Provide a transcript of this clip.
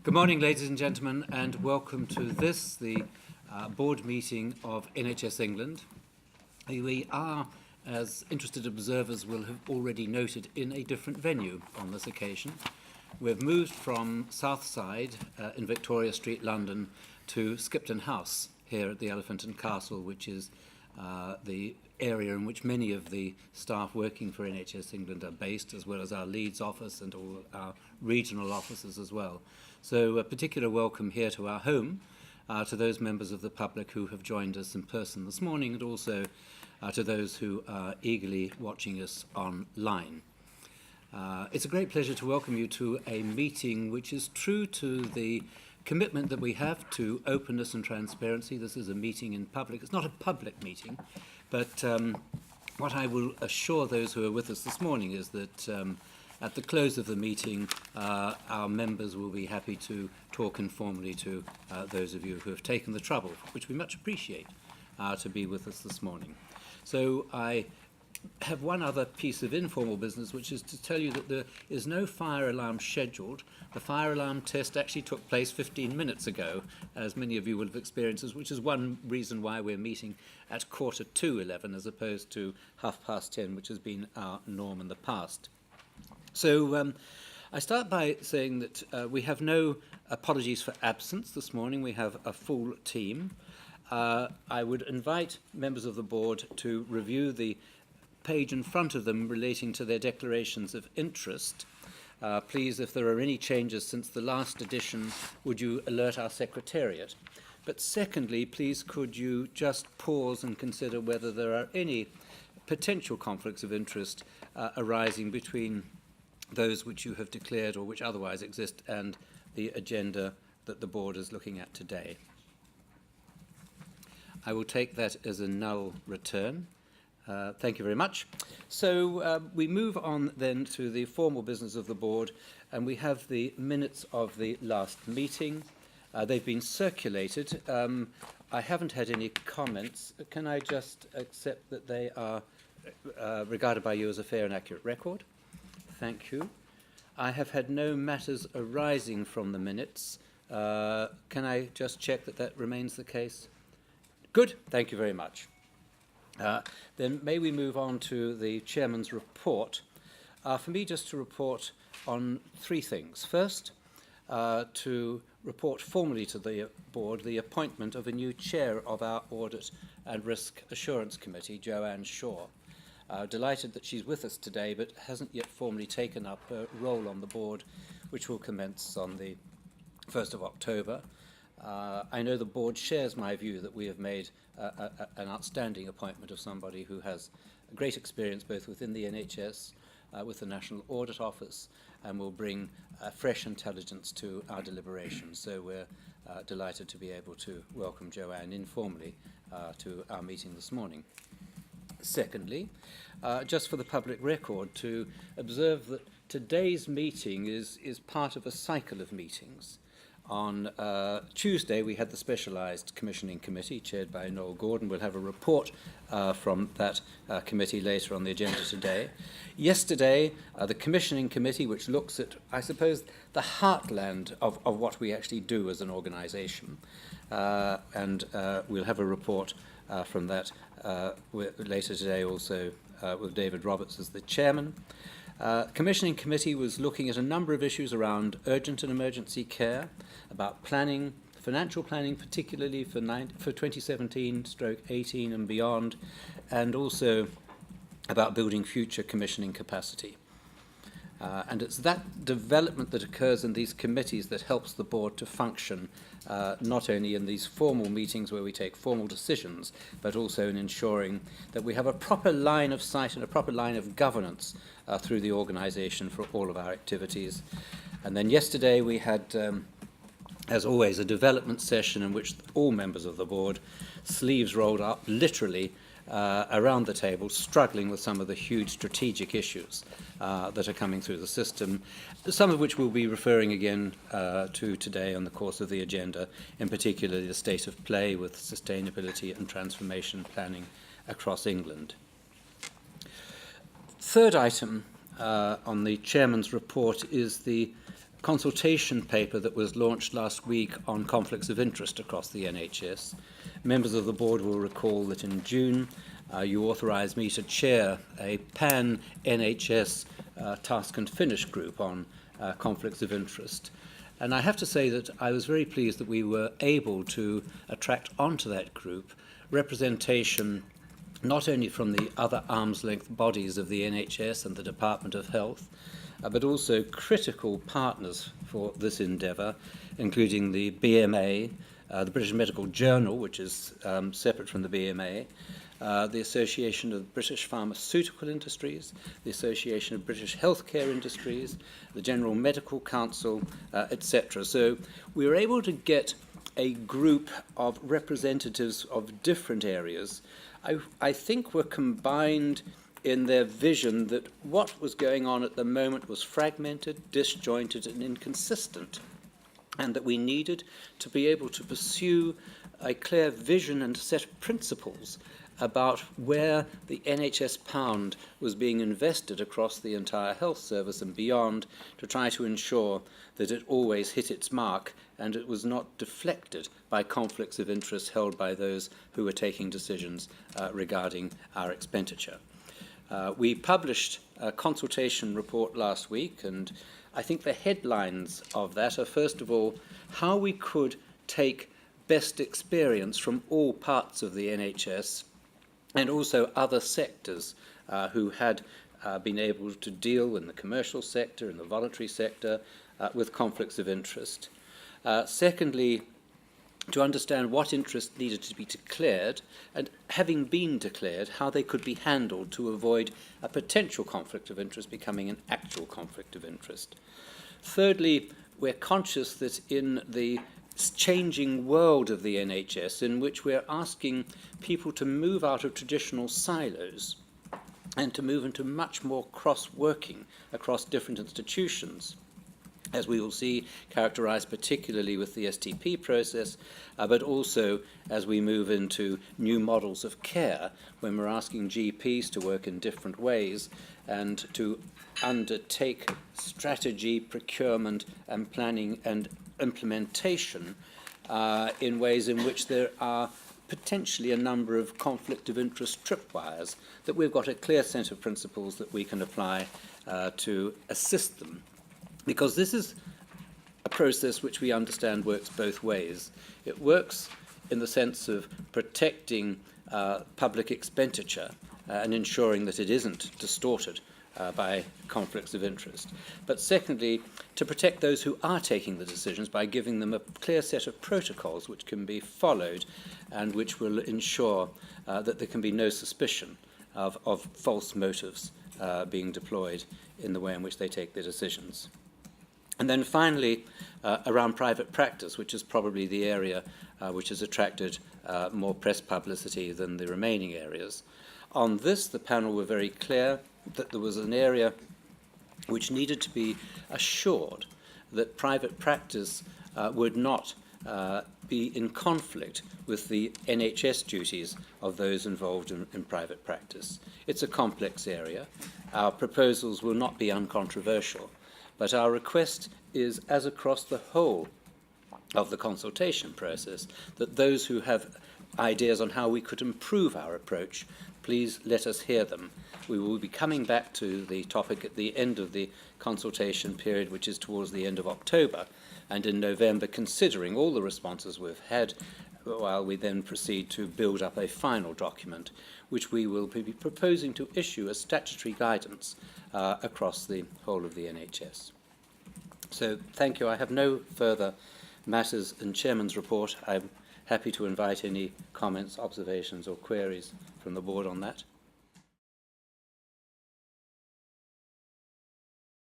Good morning, ladies and gentlemen, and welcome to this, the board meeting of NHSEngland. We are, as interested observers will have already noted, in a different venue on this occasion. We've moved from Southside in Victoria Street, London, to Skipton House here at the Elephant and Castle, which is the area in which many of the staff working for NHSEngland are based, as well as our Leeds office and all our regional offices as well. So a particular welcome here to our home, to those members of the public who have joined us in person this morning, and also to those who are eagerly watching us online. It's a great pleasure to welcome you to a meeting which is true to the commitment that we have to openness and transparency. This is a meeting in public. It's not a public meeting, but what I will assure those who are with us this morning is that at the close of the meeting, our members will be happy to talk informally to those of you who have taken the trouble, which we much appreciate, to be with us this morning. So I have one other piece of informal business, which is to tell you that there is no fire alarm scheduled. The fire alarm test actually took place 15 minutes ago, as many of you will have experienced, which is one reason why we're meeting at 11:45 as opposed to 10:30, which has been our norm in the past. So I start by saying that we have no apologies for absence this morning. We have a full team. I would invite members of the board to review the page in front of them relating to their declarations of interest. Please, if there are any changes since the last edition, would you alert our secretariat? But secondly, please could you just pause and consider whether there are any potential conflicts of interest arising between those which you have declared or which otherwise exist and the agenda that the board is looking at today. I will take that as a null return. Thank you very much. So we move on then to the formal business of the board, and we have the minutes of the last meeting. They've been circulated. I haven't had any comments. Can I just accept that they are regarded by you as a fair and accurate record? Thank you. I have had no matters arising from the minutes. Can I just check that that remains the case? Good. Thank you very much. Then may we move on to the chairman's report. For me, just to report on three things. First, to report formally to the board the appointment of a new chair of our Audit and Risk Assurance Committee, Joanne Shaw. Delighted that she's with us today, but hasn't yet formally taken up her role on the board, which will commence on the 1st of October. I know the board shares my view that we have made an outstanding appointment of somebody who has great experience both within the NHS, with the National Audit Office, and will bring fresh intelligence to our deliberations. So we're delighted to be able to welcome Joanne informally to our meeting this morning. Secondly, just for the public record, to observe that today's meeting is part of a cycle of meetings. On Tuesday, we had the Specialised Commissioning Committee, chaired by Noel Gordon. We'll have a report from that committee later on the agenda today. Yesterday, the Commissioning Committee, which looks at, I suppose, the heartland of what we actually do as an organisation. And we'll have a report from that later today also with David Roberts as the chairman. Commissioning Committee was looking at a number of issues around urgent and emergency care, about planning, financial planning particularly for 2017/18 and beyond, and also about building future commissioning capacity. And it's that development that occurs in these committees that helps the board to function, not only in these formal meetings where we take formal decisions, but also in ensuring that we have a proper line of sight and a proper line of governance through the organisation for all of our activities. And then yesterday we had, as always, a development session in which all members of the board, sleeves rolled up, literally, around the table, struggling with some of the huge strategic issues that are coming through the system, some of which we'll be referring again to today on the course of the agenda, in particular the state of play with sustainability and transformation planning across England. Third item on the chairman's report is the consultation paper that was launched last week on conflicts of interest across the NHS. Members of the board will recall that in June you authorised me to chair a pan-NHS task and finish group on conflicts of interest. And I have to say that I was very pleased that we were able to attract onto that group representation not only from the other arm's-length bodies of the NHS and the Department of Health, but also critical partners for this endeavour, including the BMA, the British Medical Journal, which is separate from the BMA, the Association of British Pharmaceutical Industries, the Association of British Healthcare Industries, the General Medical Council, etc. So we were able to get a group of representatives of different areas. I think were combined in their vision that what was going on at the moment was fragmented, disjointed and inconsistent, and that we needed to be able to pursue a clear vision and set of principles about where the NHS pound was being invested across the entire health service and beyond, to try to ensure that it always hit its mark and it was not deflected by conflicts of interest held by those who were taking decisions regarding our expenditure. We published a consultation report last week, and I think the headlines of that are, first of all, how we could take best experience from all parts of the NHS and also other sectors who had been able to deal in the commercial sector and the voluntary sector with conflicts of interest. Secondly, to understand what interest needed to be declared, and having been declared, how they could be handled to avoid a potential conflict of interest becoming an actual conflict of interest. Thirdly, we're conscious that in the changing world of the NHS, in which we're asking people to move out of traditional silos and to move into much more cross-working across different institutions, as we will see, characterised particularly with the STP process, but also as we move into new models of care, when we're asking GPs to work in different ways and to undertake strategy, procurement and planning and implementation in ways in which there are potentially a number of conflict of interest tripwires, that we've got a clear set of principles that we can apply to assist them. Because this is a process which we understand works both ways. It works in the sense of protecting public expenditure and ensuring that it isn't distorted by conflicts of interest. But secondly, to protect those who are taking the decisions by giving them a clear set of protocols which can be followed and which will ensure that there can be no suspicion of false motives being deployed in the way in which they take their decisions. And then finally, around private practice, which is probably the area which has attracted more press publicity than the remaining areas. On this, the panel were very clear that there was an area which needed to be assured that private practice would not be in conflict with the NHS duties of those involved in private practice. It's a complex area. Our proposals will not be uncontroversial, but our request is, as across the whole of the consultation process, that those who have ideas on how we could improve our approach, please let us hear them. We will be coming back to the topic at the end of the consultation period, which is towards the end of October, and in November, considering all the responses we've had, while we then proceed to build up a final document, which we will be proposing to issue as statutory guidance across the whole of the NHS. So thank you. I have no further matters in Chairman's report. I'm happy to invite any comments, observations or queries from the board on that.